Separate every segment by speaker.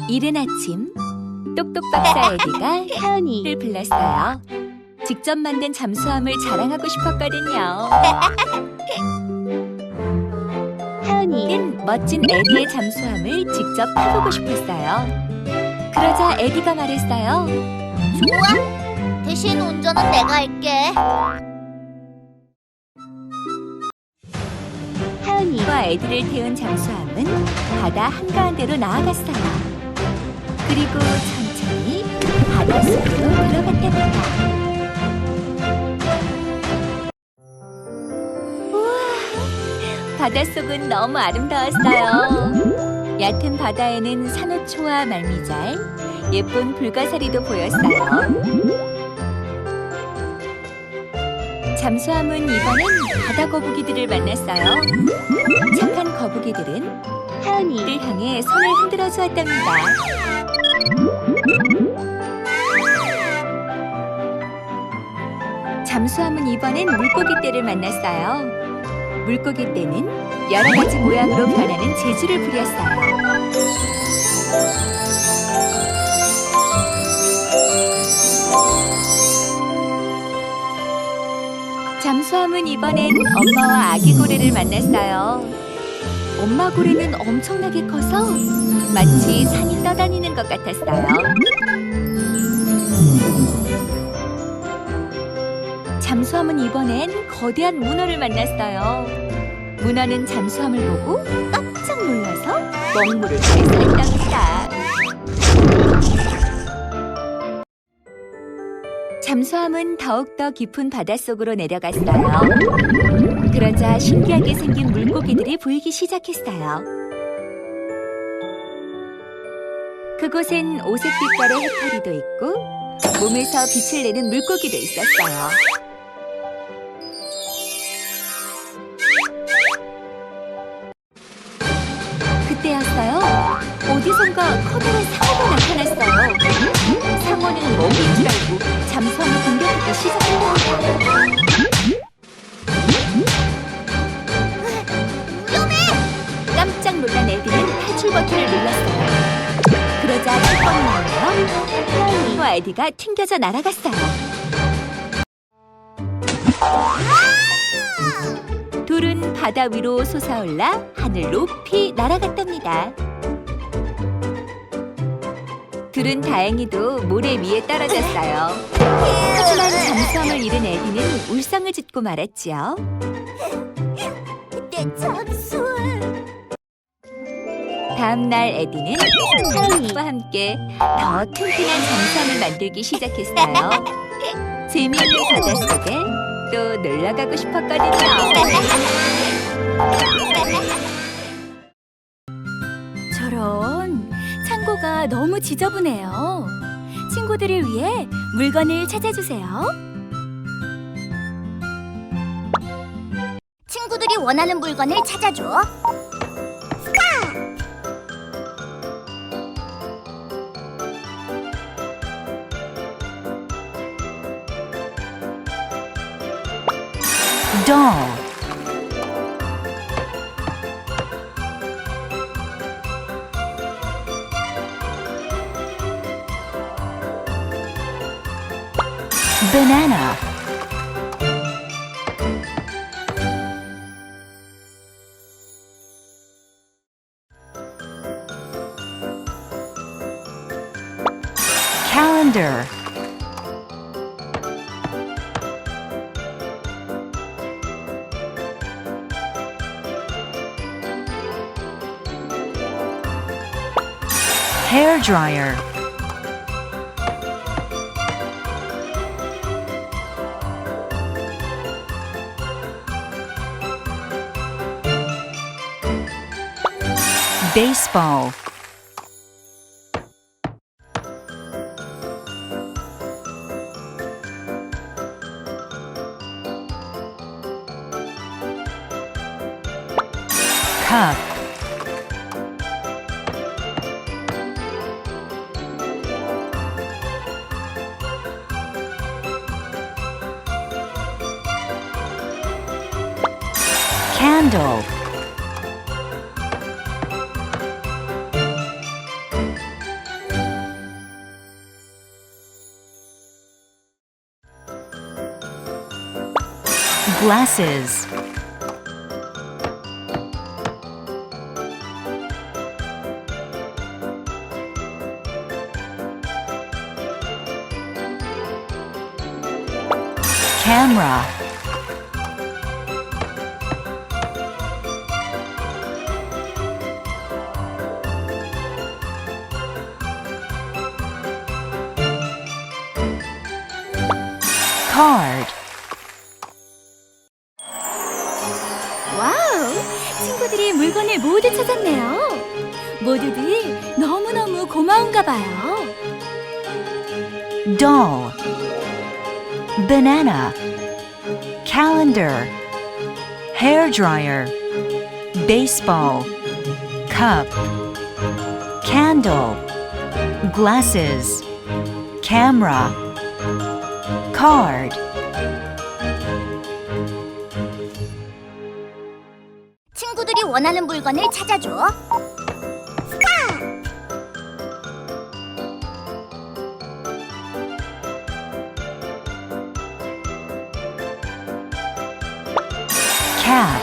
Speaker 1: 이른 아침, 똑똑 박사 에디가 혜연이를 불렀어요. 직접 만든 잠수함을 자랑하고 싶었거든요. 혜연이는 멋진 에디의 잠수함을 직접 타보고 싶었어요. 그러자 에디가 말했어요.
Speaker 2: 좋아, 대신 운전은 내가 할게.
Speaker 1: 혜연이와 에디를 태운 잠수함은 바다 한가운데로 나아갔어요. 그리고 천천히 바닷속으로 들어갔답니다. 우와, 바닷속은 너무 아름다웠어요. 얕은 바다에는 산호초와 말미잘, 예쁜 불가사리도 보였어요. 잠수함은 이번엔 바다 거북이들을 만났어요. 착한 거북이들은 혜연이를 향해 손을 흔들어 주었답니다. 잠수함은 이번엔 물고기떼를 만났어요. 물고기떼는 여러 가지 모양으로 변하는 재주를 부렸어요. 잠수함은 이번엔 엄마와 아기 고래를 만났어요. 엄마 고래는 엄청나게 커서 마치 산이 떠다니는 것 같았어요. 잠수함은 이번엔 거대한 문어를 만났어요. 문어는 잠수함을 보고 깜짝 놀라서 먹물을 발사했답니다. 잠수함은 더욱더 깊은 바닷속으로 내려갔어요. 그러자 신기하게 생긴 물고기들이 보이기 시작했어요. 그곳엔 오색 빛깔의 해파리도 있고 몸에서 빛을 내는 물고기도 있었어요. 그때였어요. 어디선가 커다란 상어가 나타났어요. 상어는 먹이인 줄 알고 잠수함을 공격하기 시작했답니다.
Speaker 2: 위험해!
Speaker 1: 깜짝 놀란 에디는 탈출 버튼을 눌렀어요. 그러자 뚜껑이 열려 혜연이와 에디가 튕겨져 날아갔어요. 둘은 바다 위로 솟아올라 하늘 높이 날아갔답니다. 둘은 다행히도 모래 위에 떨어졌어요. 하지만 잠수함을 잃은 에디는 울상을 짓고 말았지요.
Speaker 2: 내 잠수함.
Speaker 1: 다음 날 에디는 혜연이와 함께 더 튼튼한 잠수함을 만들기 시작했어요. 재미있는 바닷속에 또 놀러가고 싶었거든요.
Speaker 3: 저런, 창고가 너무 지저분해요. 친구들을 위해 물건을 찾아주세요.
Speaker 2: 친구들이 원하는 물건을 찾아줘.
Speaker 3: doll, banana, calendar, hair dryer, baseball, cup, candle, glasses, camera, card,
Speaker 1: 와우! 친구들이 물건을 모두 찾았네요. 모두들 너무너무 고마운가 봐요.
Speaker 3: doll, banana, calendar, hair dryer, baseball, cup, candle, glasses, camera, card.
Speaker 2: 친구들이 원하는 물건을 찾아줘.
Speaker 3: Cap,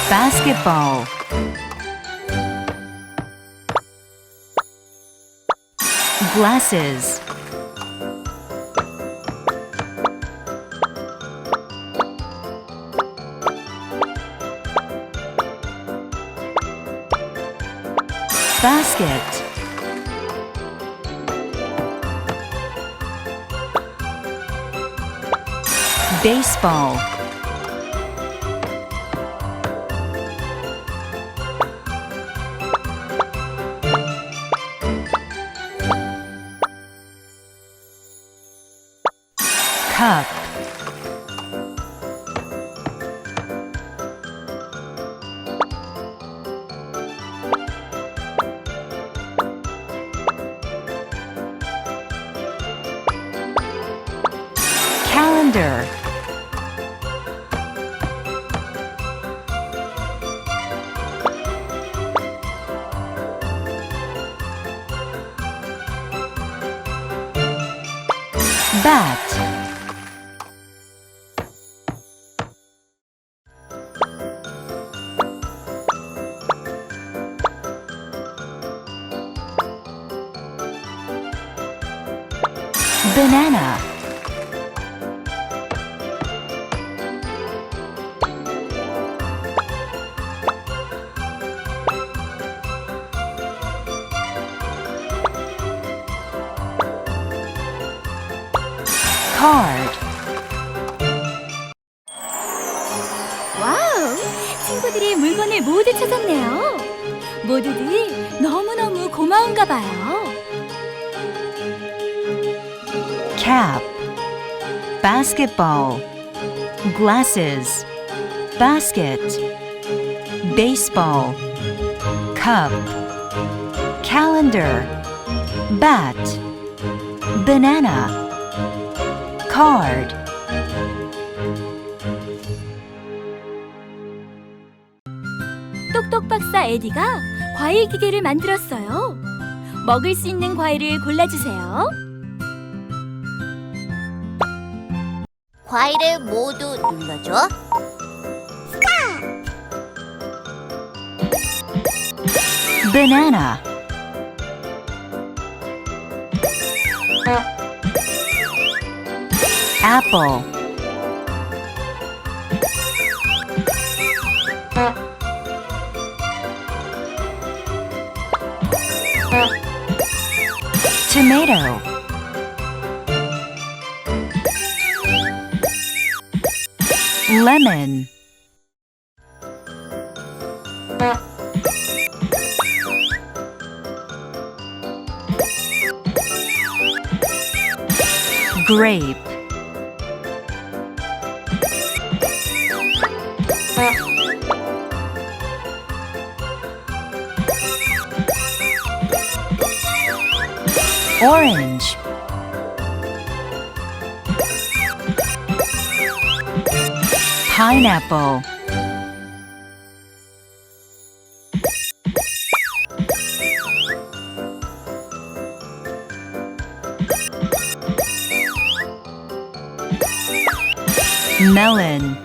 Speaker 3: basketball, glasses, basket, baseball, cup, calendar, bat, banana, card.
Speaker 1: 와우! 친구들이 물건을 모두 찾았네요. 모두들 너무너무 고마운가 봐요.
Speaker 3: Cap, basketball, glasses, basket, baseball, cup, calendar, bat, banana, card.
Speaker 1: 똑똑 박사 에디가 과일 기계를 만들었어요. 먹을 수 있는 과일을 골라주세요.
Speaker 2: 과일을 모두 눌러줘.
Speaker 3: Banana, apple, tomato, lemon, grape, orange, pineapple, melon,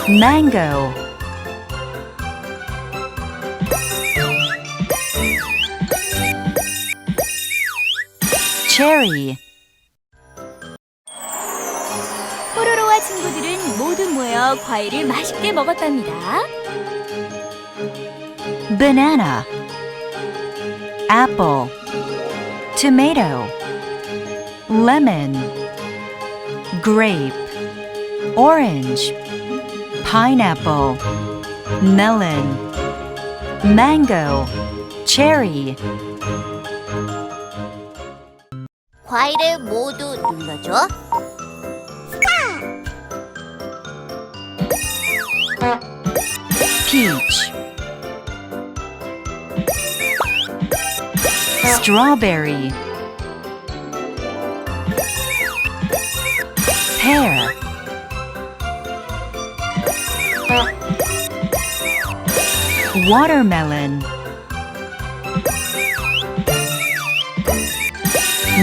Speaker 3: mango, cherry,
Speaker 1: 뽀로로와 친구들은 모두 모여 과일을 맛있게 먹었답니다.
Speaker 3: banana, apple, tomato, lemon, grape, orange, pineapple, melon, mango, cherry.
Speaker 2: 과일을 모두 눌러줘.
Speaker 3: Peach, strawberry, pear, watermelon,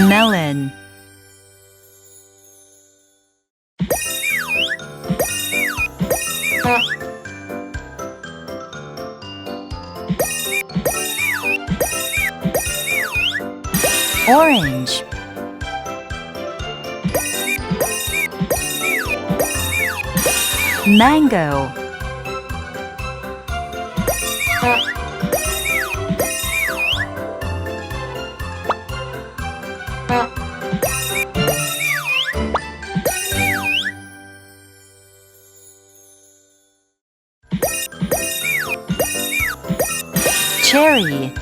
Speaker 3: melon, orange, mango, cherry,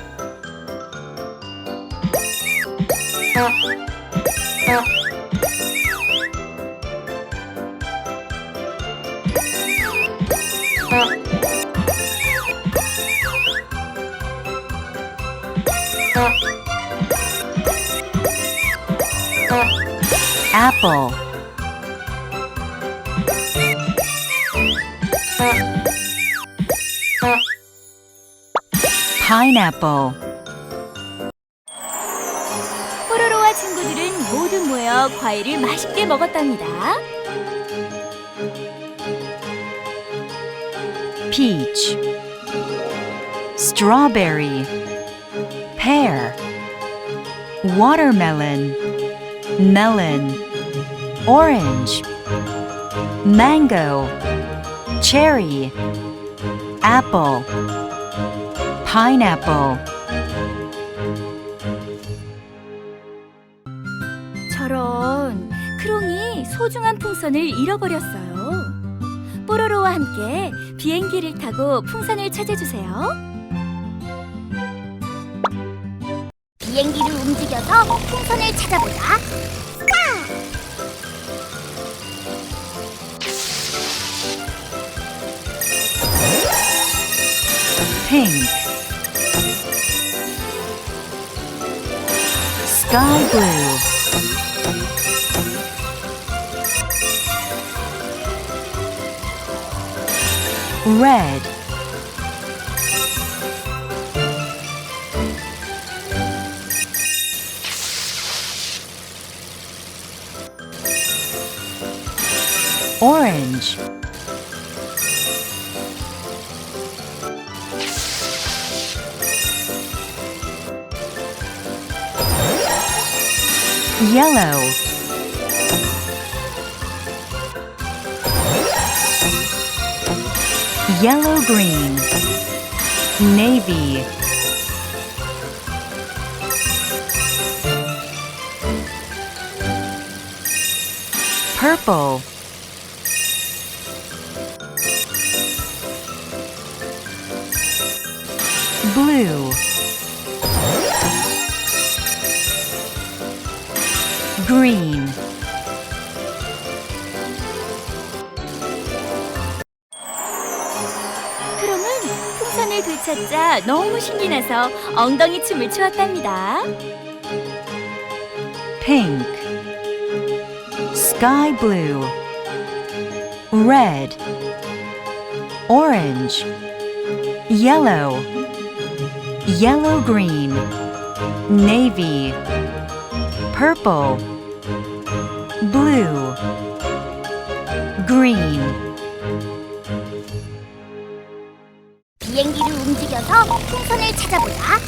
Speaker 3: apple, pineapple,
Speaker 1: 뽀로로와 친구들은 모두 모여 과일을 맛있게 먹었답니다.
Speaker 3: peach, strawberry, pear, watermelon, melon, orange, mango, cherry, apple, pineapple.
Speaker 1: 저런, 크롱이 소중한 풍선을 잃어버렸어요. 뽀로로와 함께 비행기를 타고 풍선을 찾아주세요.
Speaker 2: 비행기를 움직여서 풍선을 찾아보자.
Speaker 3: Pink, sky blue, red, orange, yellow, yellow green, navy, purple, blue, green,
Speaker 1: 찾자 너무 신이 나서 엉덩이 춤을 추었답니다.
Speaker 3: Pink, sky blue, red, orange, yellow, yellow green, navy, purple, blue, green.
Speaker 2: 비행기를 움직여서 풍선을 찾아보자.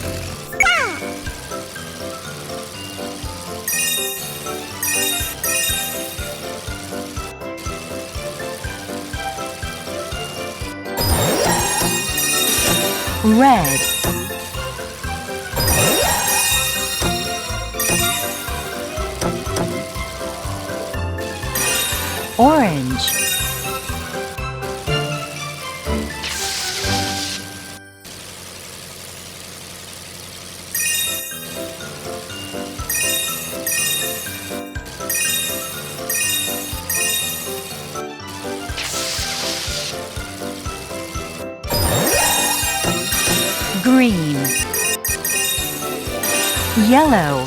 Speaker 3: Red, orange, green, yellow,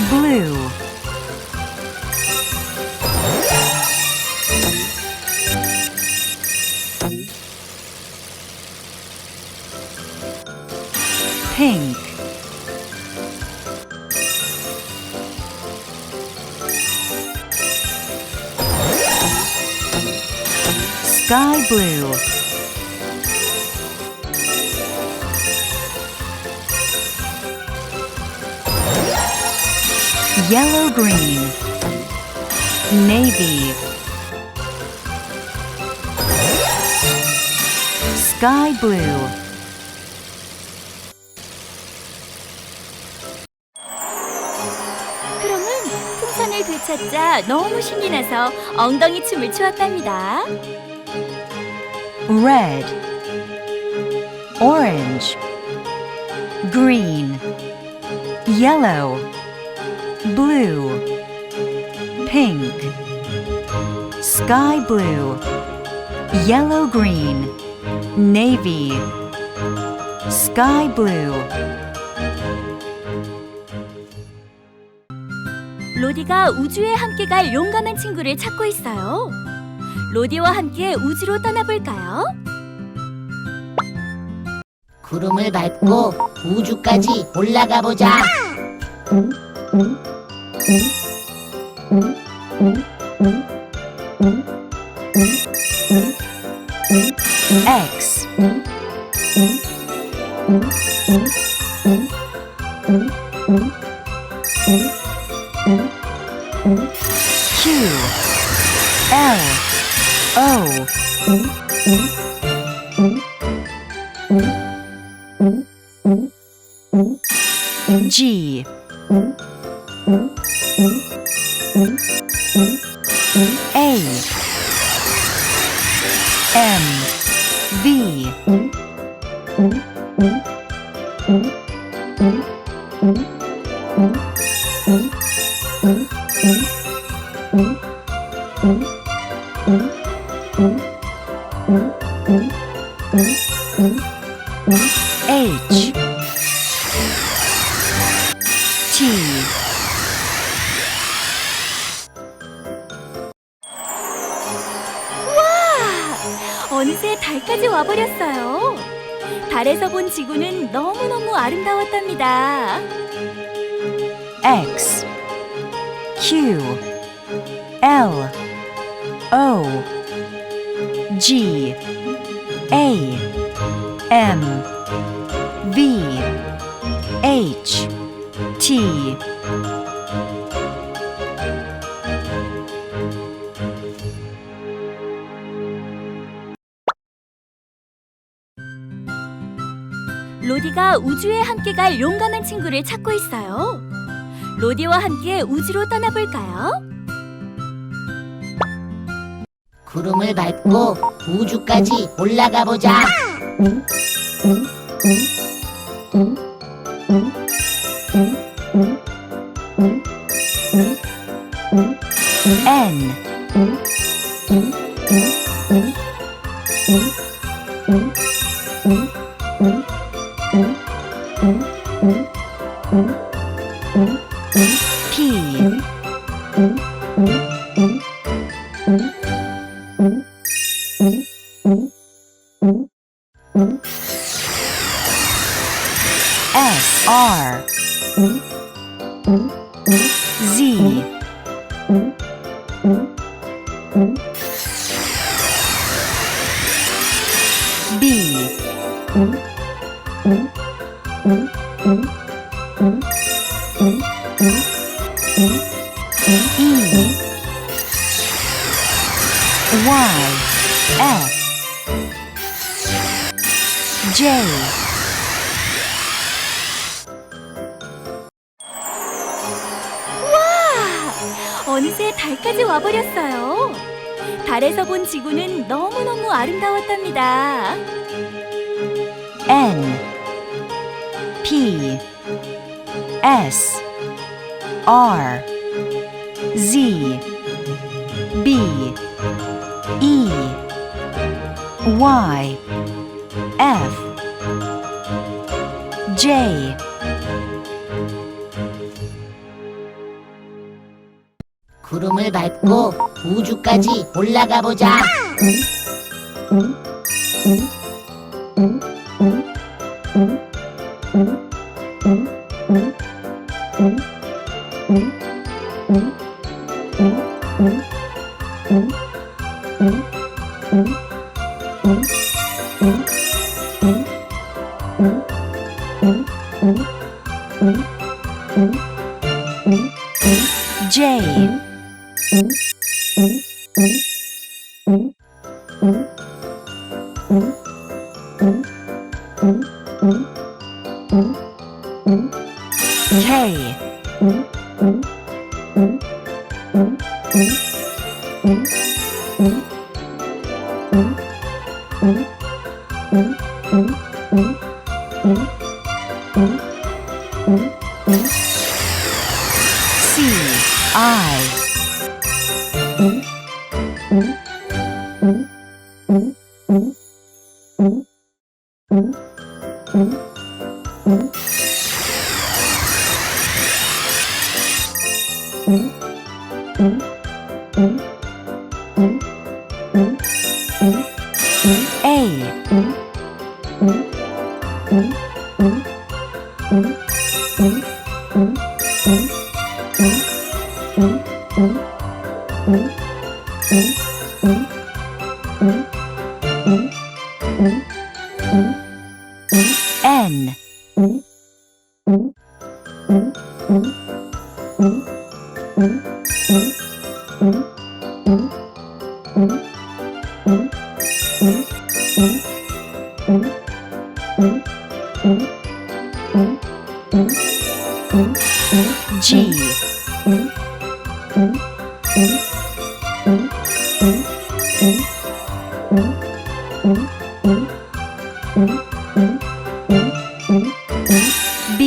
Speaker 3: blue, pink, sky blue, yellow green, navy, sky blue.
Speaker 1: 크롱은 풍선을 되찾자 너무 신이 나서 엉덩이 춤을 추었답니다.
Speaker 3: Red, orange, green, yellow, blue, pink, sky blue, yellow green, navy, sky blue.
Speaker 1: 로디가 우주에 함께 갈 용감한 친구를 찾고 있어요. 로디와 함께 우주로 떠나볼까요?
Speaker 2: 구름을 밟고 우주까지 올라가 보자.
Speaker 3: X, Q, L, O, G, A, M, V, H, T,
Speaker 1: 어느새 달까지 와버렸어요. 달에서 본 지구는 너무너무 아름다웠답니다.
Speaker 3: X, Q, L, O, G, A, M, V, H, T.
Speaker 1: 로디가 우주에 함께 갈 용감한 친구를 찾고 있어요. 로디와 함께 우주로 떠나볼까요?
Speaker 2: 구름을 밟고 우주까지 올라가 보자.
Speaker 3: N, P S R Z B E Y F J
Speaker 1: 어느새 달까지 와버렸어요. 달에서 본 지구는 너무너무 아름다웠답니다.
Speaker 3: N P S R Z B E Y F J
Speaker 2: 구름을 밟고 우주까지 올라가 보자.
Speaker 3: J K C I N G B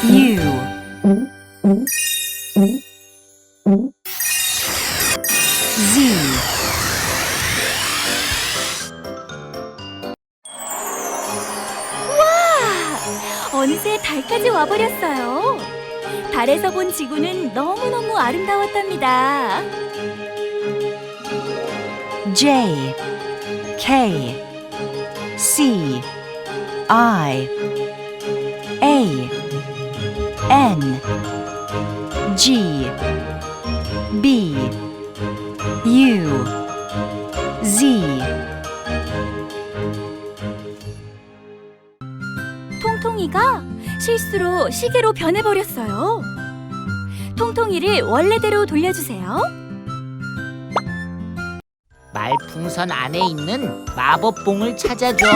Speaker 3: U Z
Speaker 1: 어느새 달까지 와버렸어요. 달에서 본 지구는 너무너무 아름다웠답니다.
Speaker 3: J K C I A N G B U Z
Speaker 1: 통통이가 실수로 시계로 변해버렸어요. 통통이를 원래대로 돌려주세요.
Speaker 2: 말풍선 안에 있는 마법봉을 찾아줘.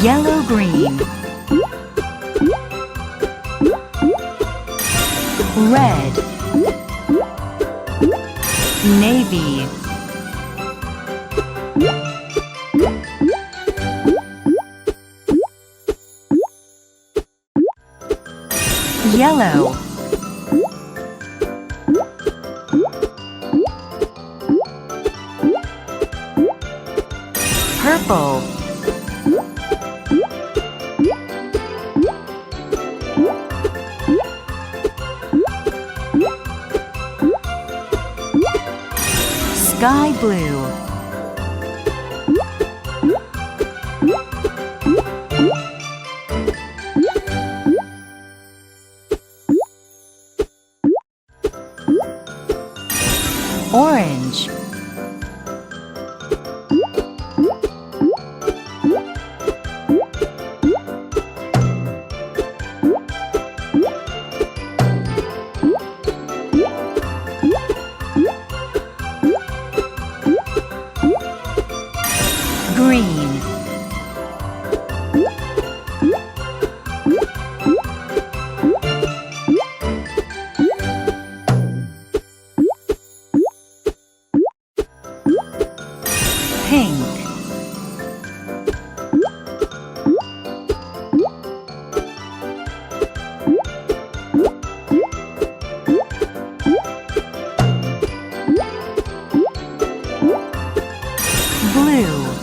Speaker 3: yellow, green, red, navy, yellow, purple, sky blue, orange, green, pink, blue,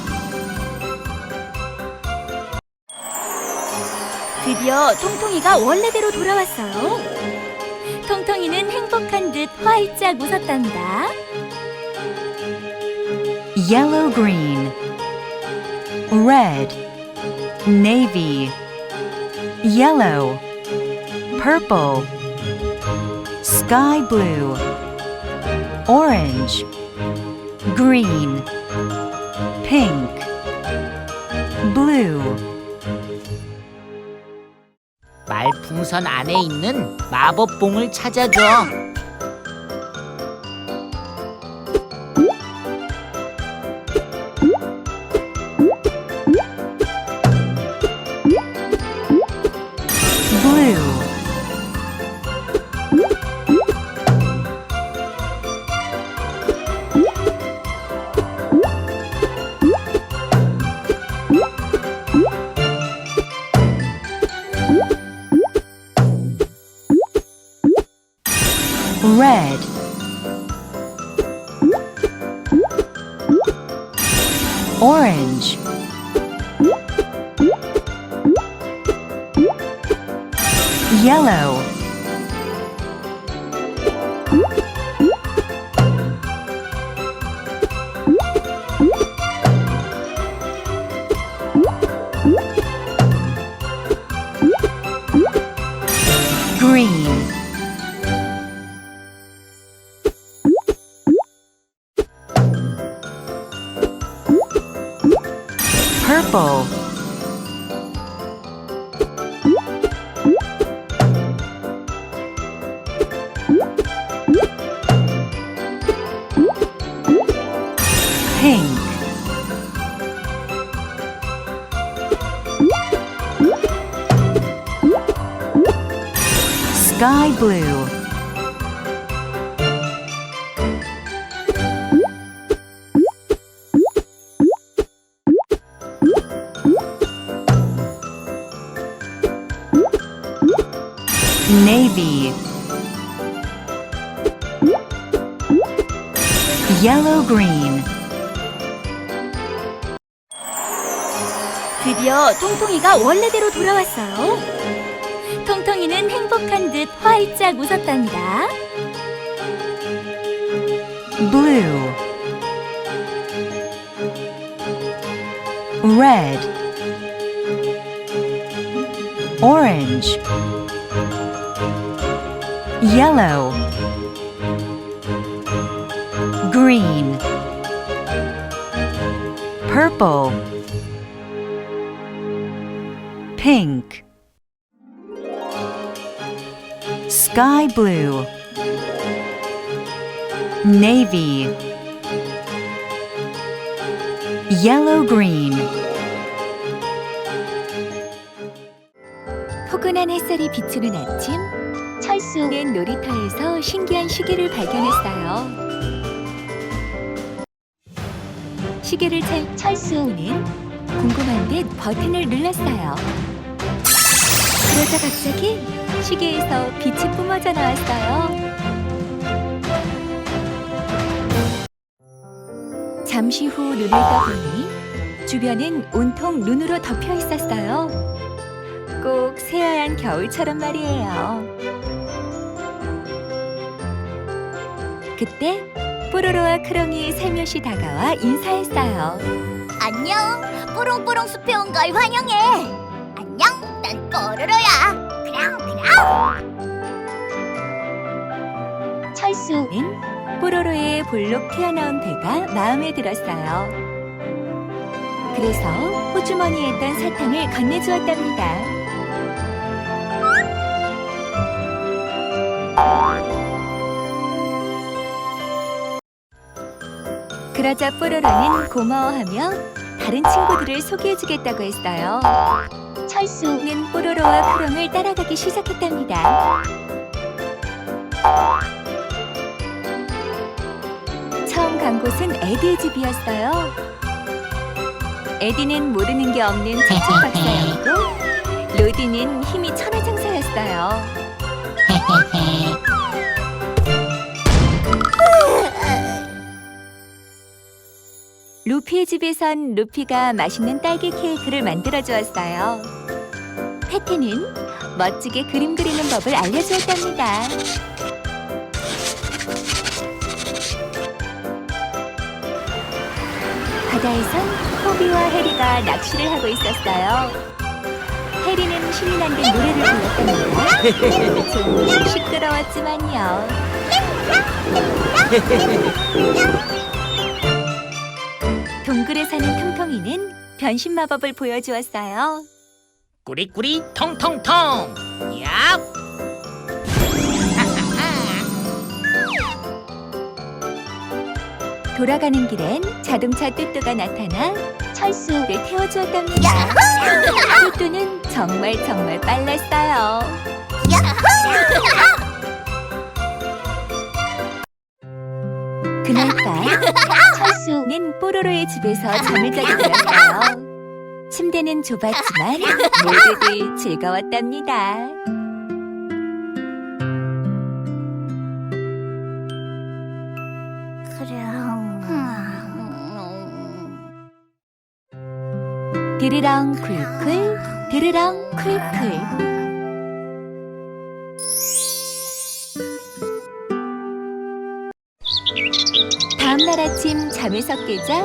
Speaker 1: 드디어 통통이가 원래대로 돌아왔어요. 통통이는 행복한 듯 활짝 웃었답니다.
Speaker 3: yellow, green, red, navy, yellow, purple, sky blue, orange, green, pink, blue,
Speaker 2: 말풍선 안에 있는 마법봉을 찾아줘.
Speaker 3: blue, red, orange, yellow, green, purple, pink, sky blue, navy, yellow, green,
Speaker 1: 드디어 통통이가 원래대로 돌아왔어요. 통통이는 행복한 듯 활짝 웃었답니다.
Speaker 3: blue, red, orange, yellow, green, purple, pink, sky blue, navy, yellow green.
Speaker 1: 포근한 햇살이 비추는 아침, 철수는 놀이터에서 신기한 시계를 발견했어요. 시계를 찰 철수는 궁금한 듯 버튼을 눌렀어요. 그러자 갑자기 시계에서 빛이 뿜어져 나왔어요. 잠시 후 눈을 떠보니 주변은 온통 눈으로 덮여 있었어요. 꼭 새하얀 겨울처럼 말이에요. 그때 뽀로로와 크롱이 살며시 다가와 인사했어요.
Speaker 4: 안녕, 뽀롱뽀롱 숲에 온 걸 환영해. 안녕, 난 뽀로로야. 그럼.
Speaker 1: 철수는 뽀로로의 볼록 튀어나온 배가 마음에 들었어요. 그래서 호주머니에 있던 사탕을 건네주었답니다. 그러자 뽀로로는 고마워하며 다른 친구들을 소개해주겠다고 했어요. 철수는 뽀로로와 크롱을 따라가기 시작했답니다. 처음 간 곳은 에디의 집이었어요. 에디는 모르는 게 없는 척척 박사였고 로디는 힘이 천하장사였어요. 루피의 집에선 루피가 맛있는 딸기 케이크를 만들어 주었어요. 패티는 멋지게 그림 그리는 법을 알려주었답니다. 바다에선 호비와 해리가 낚시를 하고 있었어요. 해리는 신이 난 듯 노래를 불렀답니다. 좀 시끄러웠지만요. 동굴에 사는 통통이는 변신 마법을 보여주었어요.
Speaker 2: 꾸리꾸리 통통통. 얍.
Speaker 1: 돌아가는 길엔 자동차 뚜뚜가 나타나 철수를 태워주었답니다. 뚜뚜는 정말 빨랐어요. 그날 밤 철수는 뽀로로의 집에서 잠을 자게 되었어요. 침대는 좁았지만 모두들 즐거웠답니다. 드르렁 쿨쿨 드르렁 쿨쿨. 다음날 아침 잠에서 깨자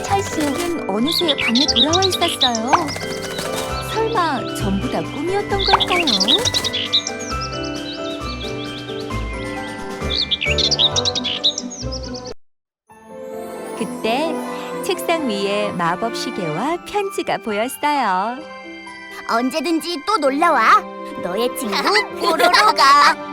Speaker 1: 철수는 어느새 방에 돌아와 있었어요. 설마 전부 다 꿈이었던 걸까요? 그때 책상 위에 마법 시계와 편지가 보였어요.
Speaker 4: 언제든지 또 놀러와. 너의 친구 뽀로로가.